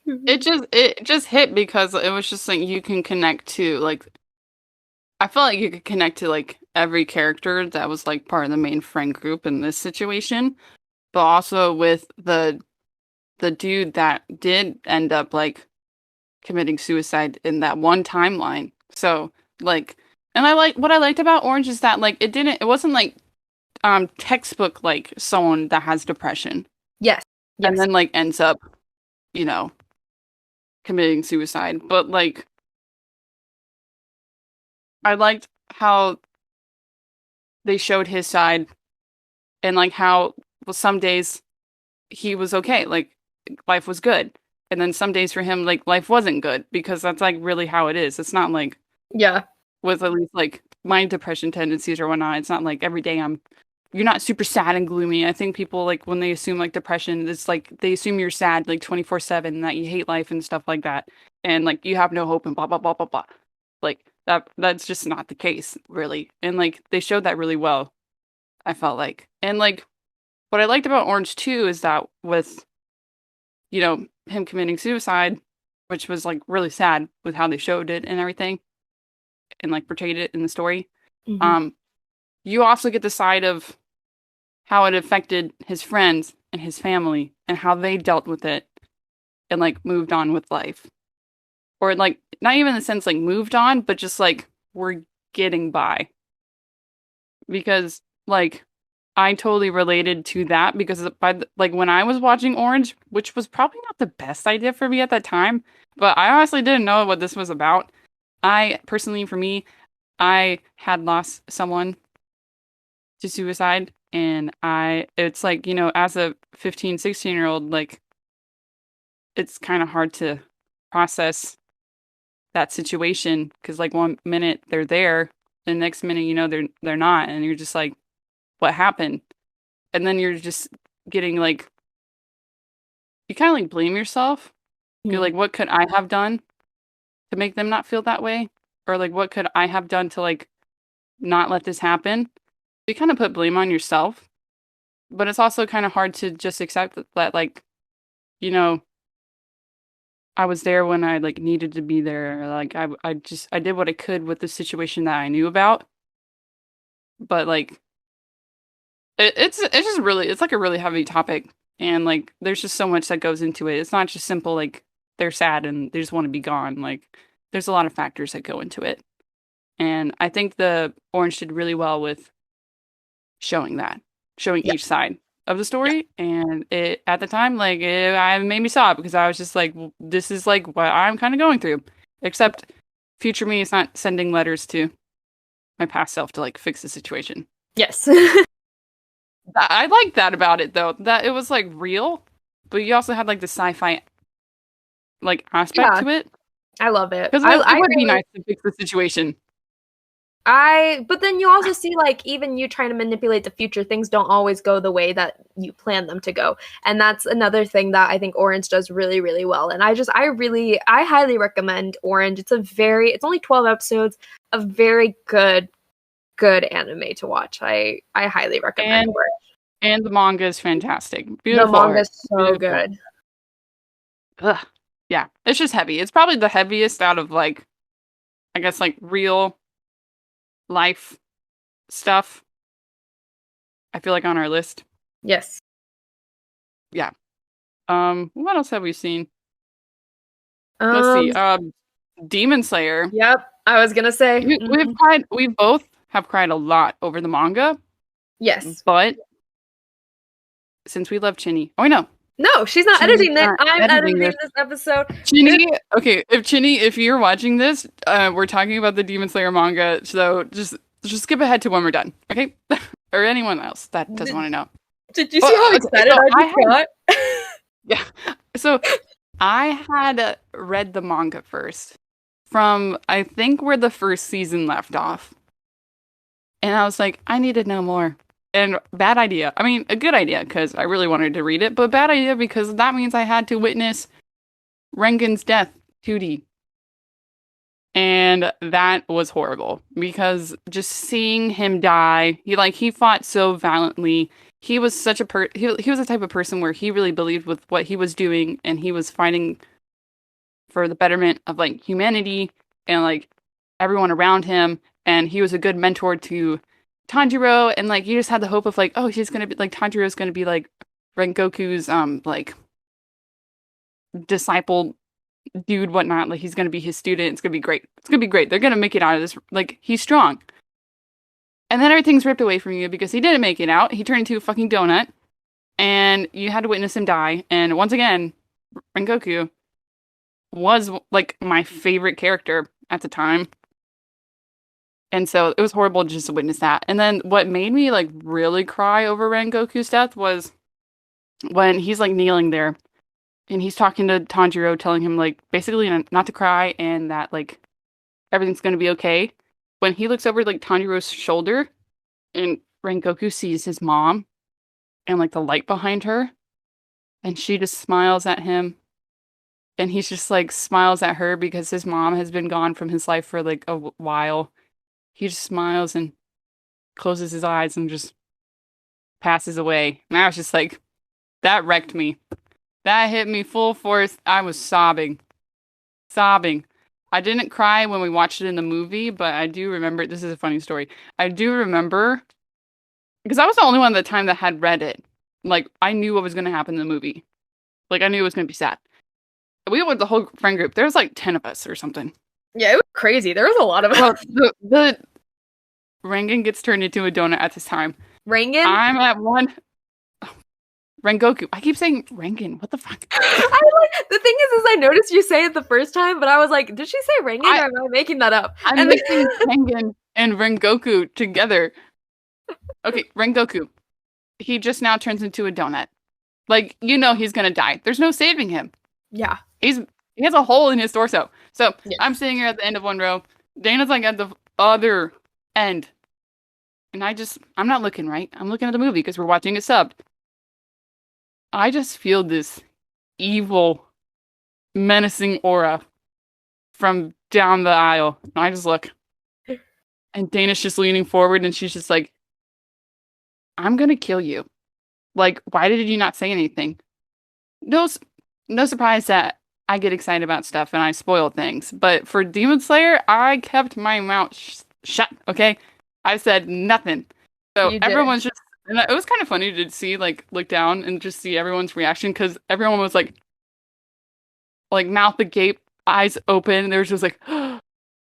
it just hit because it was just like you can connect to like I felt like you could connect to like every character that was like part of the main friend group in this situation, but also with the dude that did end up like committing suicide in that one timeline. So like, and what I liked about Orange is that like it wasn't like textbook like someone that has depression yes, yes, and then like ends up, you know, committing suicide, but like I liked how they showed his side and like how well some days he was okay, like life was good. And then some days for him like life wasn't good because that's like really how it is. It's not like yeah, with at least like my depression tendencies or whatnot, it's not like every day you're not super sad and gloomy. I think people like when they assume like depression, it's like they assume you're sad like 24/7, that you hate life and stuff like that. And like you have no hope and blah blah blah blah blah. Like that's just not the case, really. And like they showed that really well, I felt like. And like what I liked about Orange 2 is that with him committing suicide, which was like really sad with how they showed it and everything and like portrayed it in the story. mhm, You also get the side of how it affected his friends and his family and how they dealt with it and like moved on with life. Or like not even in the sense like moved on, but just like we're getting by. Because like I totally related to that because like when I was watching Orange, which was probably not the best idea for me at that time, but I honestly didn't know what this was about. I personally, for me, I had lost someone to suicide, and it's like, as a 15, 16-year-old, like it's kind of hard to process that situation because like one minute they're there, the next minute they're not, and you're just like, what happened? And then you're just getting like you kind of like blame yourself. You're mhm. like, what could I have done to make them not feel that way? Or like what could I have done to like not let this happen? You kind of put blame on yourself, but it's also kind of hard to just accept that like, you know, I was there when I like needed to be there. Like I did what I could with the situation that I knew about. But like it's just really it's like a really heavy topic, and like there's just so much that goes into it. It's not just simple like they're sad and they just want to be gone. Like there's a lot of factors that go into it. And I think the Orange did really well with showing that, showing Yeah, each side of the yeah, story. And it at the time, like I made me sob because I was just like, well, this is like what I'm kind of going through. Except future me is not sending letters to my past self to like fix the situation. yes, I like that about it though, that it was like real, but you also had like the sci-fi like aspect yeah. to it I love it. because it would be nice to fix the situation. But then you also see like even you trying to manipulate the future, things don't always go the way that you plan them to go. And that's another thing that I think Orange does really, really well. And I highly recommend Orange. It's only 12 episodes, a very good anime to watch. I highly recommend And Orange. and the manga is fantastic, The beautiful manga art, is so beautiful. good. Ugh. Yeah, it's just heavy. It's probably the heaviest out of like I guess like real life stuff. I feel like on our list. Yes. Yeah. What else have we seen? Let's Um, see. Demon Slayer. yep. I was gonna say, We both have cried a lot over the manga, yes. but since we love Chinny, oh I know No, she's not Chinny's editing it. not I'm editing editing this. this episode. Chinny, okay, if you're watching this, we're talking about the Demon Slayer manga, so just skip ahead to when we're done, okay? Or anyone else that doesn't want to know. Did you see how Okay, excited so I just got? yeah, so I had read the manga first from I think where the first season left off, and I was like, I need to know more. And bad idea. I mean, a good idea because I really wanted to read it, but bad idea because that means I had to witness Rengen's death 2D. And that was horrible because just seeing him die, he fought so valiantly. He was such a he was the type of person where he really believed with what he was doing and he was fighting for the betterment of like humanity and like everyone around him, and he was a good mentor to Tanjiro, and like you just had the hope of like, oh, he's gonna be like Tanjiro's gonna be like Rengoku's like disciple dude, whatnot. Like he's gonna be his student. It's gonna be great. It's gonna be great. They're gonna make it out of this. Like he's strong. And then everything's ripped away from you because he didn't make it out. He turned into a fucking donut, and you had to witness him die. And once again, Rengoku was like my favorite character at the time. And so it was horrible just to witness that. And then what made me like really cry over Rengoku's death was when he's like kneeling there and he's talking to Tanjiro, telling him like basically not to cry and that like everything's gonna be okay. When he looks over like Tanjiro's shoulder and Rengoku sees his mom and like the light behind her, and she just smiles at him, and he's just like smiles at her because his mom has been gone from his life for like a while. He just smiles and closes his eyes and just passes away. And I was just like, that wrecked me. That hit me full force. I was sobbing. Sobbing. I didn't cry when we watched it in the movie, but I do remember, this is a funny story. I do remember, because I was the only one at the time that had read it. Like, I knew what was going to happen in the movie. Like, I knew it was going to be sad. We went with the whole friend group. There was like 10 of us or something. Yeah, it was crazy. There was a lot of us. Well, the Rengen gets turned into a donut at this time. Rengen? I'm at one. Rengoku. I keep saying Rengen. What the fuck? The thing is I noticed you say it the first time, but I was like, did she say Rengen or am I making that up? I'm mixing Rengen and Rengoku together. Okay, Rengoku. He just now turns into a donut. Like, you know he's gonna die. There's no saving him. Yeah. He has a hole in his torso. So Yeah. I'm sitting here at the end of one row. Dana's like at the other end. And I'm not looking right. I'm looking at the movie because we're watching it subbed. I just feel this evil, menacing aura from down the aisle. And I just look. And Dana's just leaning forward and she's just like, I'm gonna kill you. Like, why did you not say anything? No surprise that I get excited about stuff and I spoil things. But for Demon Slayer, I kept my mouth shut, okay? I said nothing. So everyone's just, and it was kind of funny to see, like, look down and just see everyone's reaction because everyone was like mouth agape, eyes open, and they were just like, and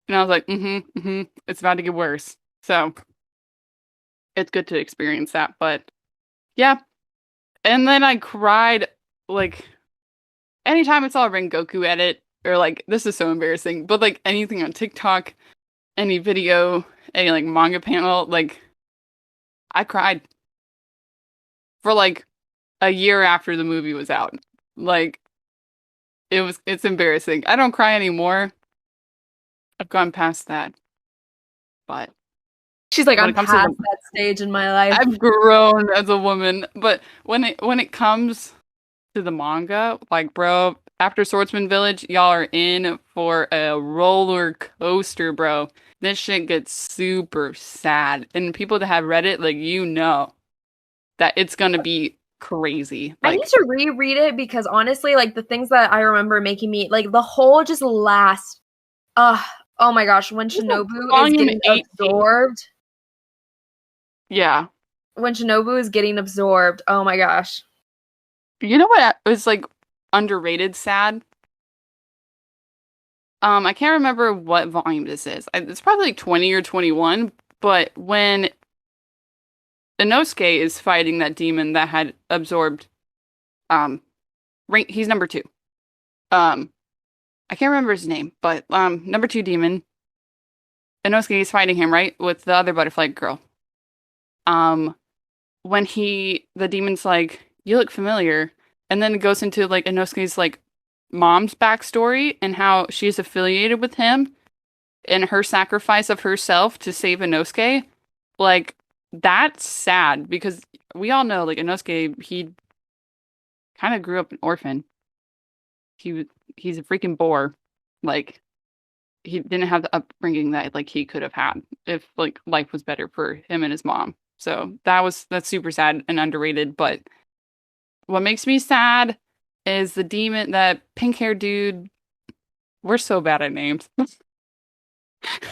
I was like, it's about to get worse. So it's good to experience that, but yeah. And then I cried, like, anytime I saw a Rengoku edit, or like, this is so embarrassing, but like anything on TikTok, any video, any like manga panel, like, I cried for like a year after the movie was out. Like, it's embarrassing. I don't cry anymore. I've gone past that. But she's like, I'm past that stage in my life. I've grown as a woman. But when it comes to the manga, like, bro, after Swordsman Village, y'all are in for a roller coaster, bro. This shit gets super sad. And people that have read it, like, you know that it's gonna be crazy. Like, I need to reread it because honestly, like, the things that I remember making me, like, the whole just last, oh my gosh, when Shinobu is getting absorbed. Yeah. When Shinobu is getting absorbed, oh my gosh. You know what was, like, underrated sad? I can't remember what volume this is. It's probably like 20 or 21, but when Inosuke is fighting that demon that had absorbed, he's number 2. I can't remember his name, but, number 2 demon, Inosuke is fighting him, right? With the other butterfly girl. When the demon's like, you look familiar, and then it goes into, like, Inosuke's, like, mom's backstory and how she's affiliated with him and her sacrifice of herself to save Inosuke. Like, that's sad because we all know like Inosuke, he kind of grew up an orphan. He's a freaking boar. Like he didn't have the upbringing that like he could have had if like life was better for him and his mom. So that's super sad and underrated. But what makes me sad is the demon, that pink hair dude. We're so bad at names.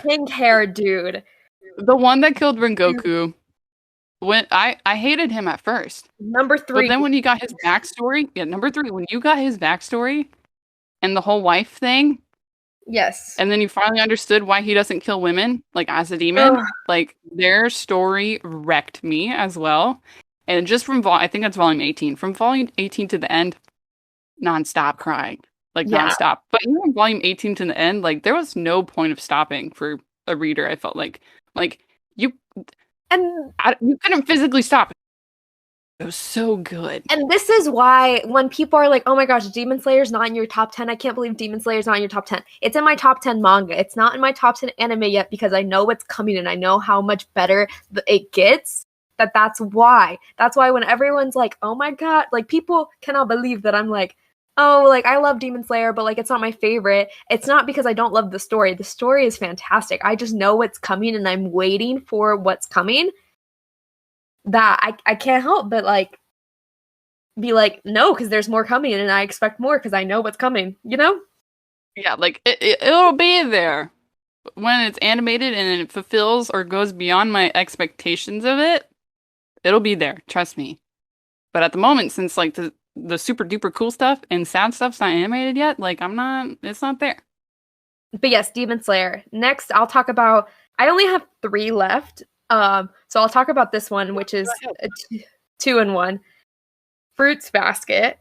Pink hair dude. The one that killed Rengoku. When I hated him at first, Number but 3. then when you got his backstory, yeah, number 3, when you got his backstory and the whole wife thing, Yes. and then you finally understood why he doesn't kill women, like as a demon, Ugh. like their story wrecked me as well. And just from I think that's volume 18. From volume 18 to the end, nonstop crying, like Yeah. nonstop. But even volume 18 to the end, like there was no point of stopping for a reader. I felt like you And you couldn't physically stop. It was so good. and this is why when people are like, "Oh my gosh, Demon Slayer's not in your top 10." I can't believe Demon Slayer's not in your top 10. It's in my top 10 manga. It's not in my top 10 anime yet because I know what's coming and I know how much better it gets. That's why. That's why when everyone's like, "Oh my god," like people cannot believe that I'm like, "Oh, like I love Demon Slayer, but like it's not my favorite." It's not because I don't love the story. The story is fantastic. I just know what's coming and I'm waiting for what's coming. That I can't help but like be like, no, because there's more coming and I expect more because I know what's coming, you know? Yeah, like it'll be there when it's animated and it fulfills or goes beyond my expectations of it. It'll be there, trust me. But at the moment, since like the super duper cool stuff and sad stuff's not animated yet, like it's not there. But yes, Demon Slayer. Next, I'll talk about. I only have 3 left. So I'll talk about this one, which is a 2-in-1. Fruits Basket.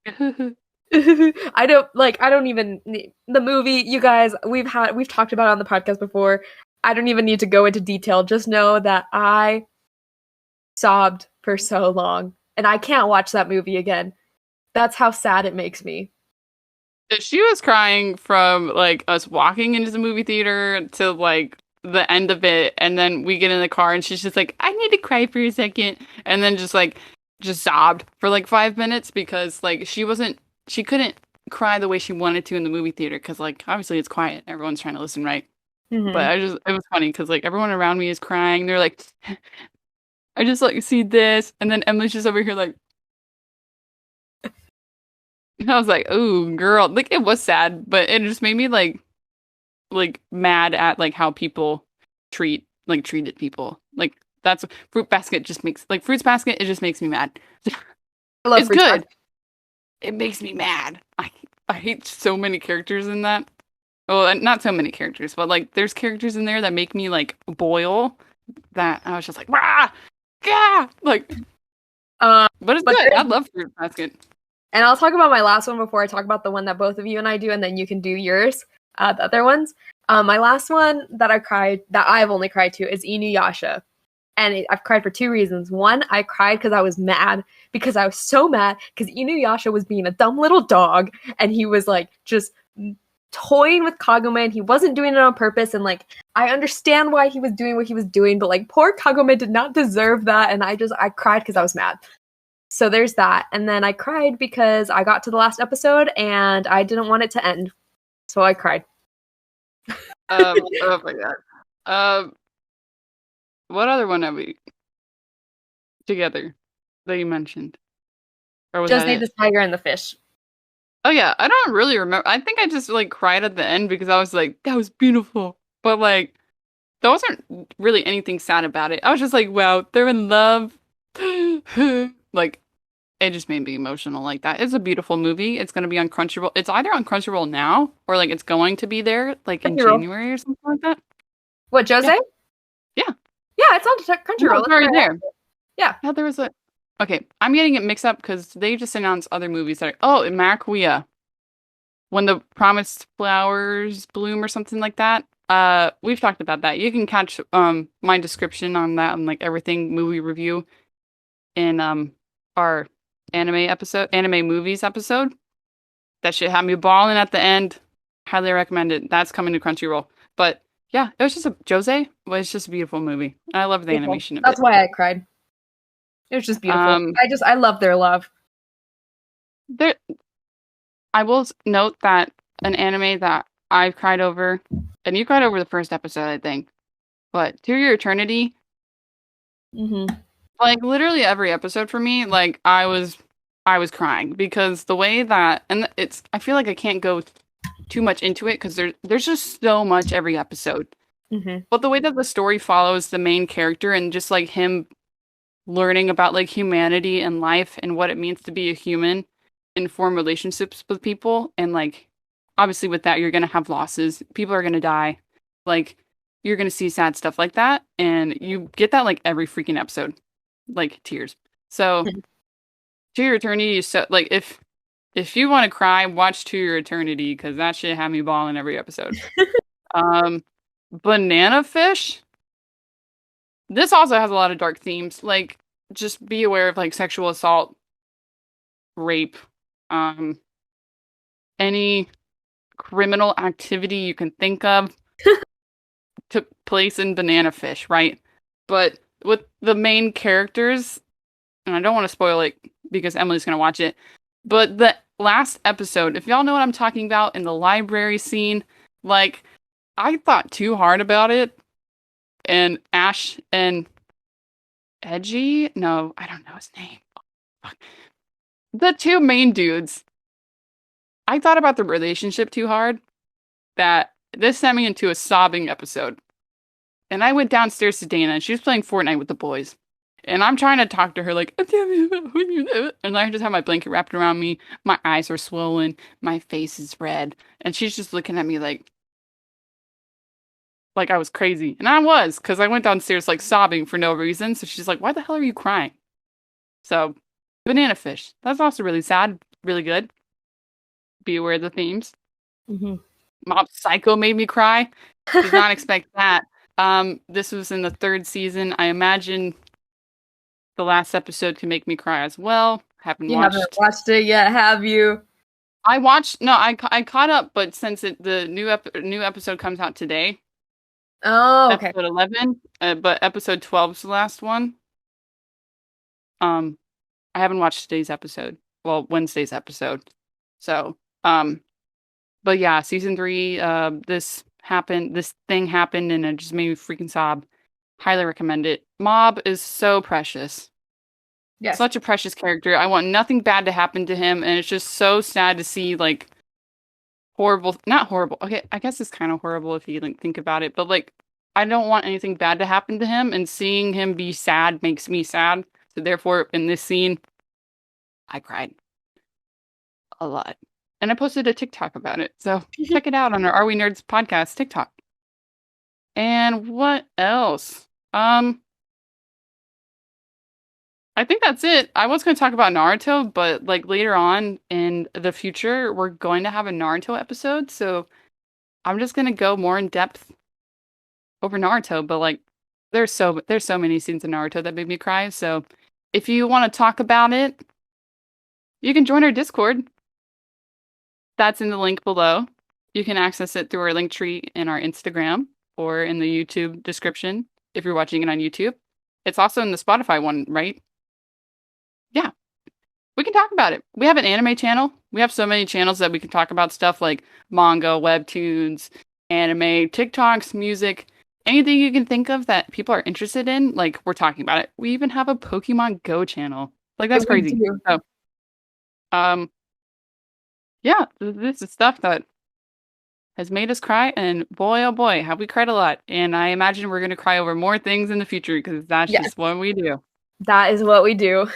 I don't even the movie, you guys, we've talked about it on the podcast before. I don't even need to go into detail. Just know that I sobbed for so long and I can't watch that movie again. That's how sad it makes me. She was crying from like us walking into the movie theater to like the end of it, and then we get in the car and she's just like, I need to cry for a second, and then just sobbed for like 5 minutes because like she couldn't cry the way she wanted to in the movie theater because like obviously it's quiet, everyone's trying to listen, right? Mm-hmm. But it was funny because like everyone around me is crying, they're like, I just like see this, and then Emily's just over here like. And I was like, "Ooh, girl!" Like it was sad, but it just made me like mad at like how people treated people. Like that's Fruit Basket just makes like Fruits Basket. It just makes me mad. I love It's Fruits good. Basket. It makes me mad. I hate so many characters in that. Well, not so many characters, but like there's characters in there that make me like boil. That I was just like, rah, yeah, like. But it's But good. I love Fruit Basket. And I'll talk about my last one before I talk about the one that both of you and I do, and then you can do yours, the other ones. My last one that I've only cried to is Inuyasha. And I've cried for 2 reasons. One, I cried because I was mad, because I was so mad because Inuyasha was being a dumb little dog, and he was like just toying with Kagome, and he wasn't doing it on purpose. And like, I understand why he was doing what he was doing, but like, poor Kagome did not deserve that. And I cried because I was mad. So there's that. And then I cried because I got to the last episode and I didn't want it to end. So I cried. Oh my god. What other one have we together that you mentioned? Or was that Jose it? the Tiger and the Fish. Oh yeah, I don't really remember. I think I just like cried at the end because I was like, that was beautiful. But like, there wasn't really anything sad about it. I was just like, wow, they're in love. Like, it just made me emotional like that. It's a beautiful movie. It's gonna be on Crunchyroll. It's either on Crunchyroll now or like it's going to be there like in Crunchyroll. January or something like that. What, Jose? Yeah. Yeah. Yeah, it's on No, Crunchyroll. it's already there. Yeah. Yeah, there was a. Okay, I'm getting it mixed up because they just announced other movies that are. Oh, Maracuya. When the promised flowers bloom or something like that. We've talked about that. You can catch my description on that and like everything movie review in our anime movies episode. That should have me balling at the end. Highly recommend it. That's coming to Crunchyroll. But Yeah, it was just a Jose was just a beautiful movie. I love the Beautiful. animation of That's it. why I cried. It was just beautiful. Um, I love their love. there I will note that an anime that I've cried over, and you cried over the first episode, I think, but To Your Eternity, Hmm. like literally every episode for me, like I was crying because the way that, and it's I feel like I can't go too much into it because there's just so much every episode. Hmm. But the way that the story follows the main character and just like him learning about like humanity and life and what it means to be a human and form relationships with people, and like obviously with that you're gonna have losses, people are gonna die, like you're gonna see sad stuff like that, and you get that like every freaking episode, like tears. So To Your Eternity is so like if you want to cry, watch To Your Eternity because that shit had me bawling every episode. um Banana Fish, this also has a lot of dark themes, like just be aware of like sexual assault, rape, um, any criminal activity you can think of took place in Banana Fish, right? But with the main characters, and I don't want to spoil it because Emily's gonna watch it, but the last episode, if y'all know what I'm talking about in the library scene, like I thought too hard about it, and Ash and Edgy, no, I don't know his name. Fuck. The two main dudes, I thought about the relationship too hard that this sent me into a sobbing episode. And I went downstairs to Dana and she was playing Fortnite with the boys. And I'm trying to talk to her like, and I just have my blanket wrapped around me. My eyes are swollen. My face is red. And she's just looking at me like I was crazy. And I was, because I went downstairs like sobbing for no reason. So she's like, why the hell are you crying? So, Banana Fish. That's also really sad, really good. Be aware of the themes. Hmm. Mob Psycho made me cry. Did not expect that. This was in the third season. I imagine the last episode can make me cry as well. Haven't You haven't watched. watched it yet, have you? I watched. No, I caught up, but since the new episode comes out today, Oh, okay. episode 11, but episode 12 is the last one. Um, I haven't watched today's episode. Well, Wednesday's episode. So, but yeah, season 3. This happened. This thing happened, and it just made me freaking sob. Highly recommend it. Mob is so precious. Yes. Such a precious character. I want nothing bad to happen to him, and it's just so sad to see like horrible, not horrible. Okay, I guess it's kind of horrible if you like think about it, but like I don't want anything bad to happen to him, and seeing him be sad makes me sad. So therefore, in this scene, I cried a lot. And I posted a TikTok about it. So check it out on our Are We Nerds podcast TikTok. And what else? I think that's it. I was going to talk about Naruto, but like later on in the future, we're going to have a Naruto episode. So I'm just going to go more in depth over Naruto. But like, there's so many scenes in Naruto that made me cry. So if you want to talk about it, you can join our Discord. That's in the link below. You can access it through our link tree in our Instagram or in the YouTube description if you're watching it on YouTube. It's also in the Spotify one, right? Yeah, we can talk about it. We have an anime channel. We have so many channels that we can talk about stuff like manga, webtoons, anime, TikToks, music, anything you can think of that people are interested in. Like, we're talking about it. We even have a Pokemon Go channel. Like, that's We crazy. do. So, um, yeah, this is stuff that has made us cry, and boy, oh boy, have we cried a lot. And I imagine we're going to cry over more things in the future because that's Yes, just what we do. that is what we do.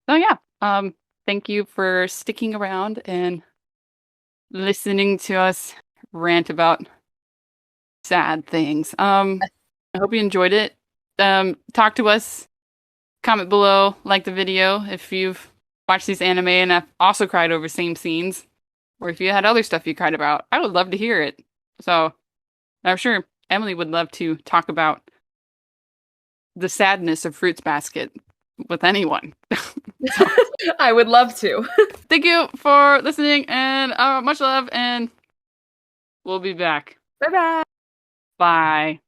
So yeah, thank you for sticking around and listening to us rant about sad things. I hope you enjoyed it. Talk to us, comment below, like the video if you've watched these anime and have also cried over same scenes, or if you had other stuff you cried about. I would love to hear it. So I'm sure Emily would love to talk about the sadness of Fruits Basket with anyone. I would love to. Thank you for listening, and much love, and we'll be back. Bye bye. Bye.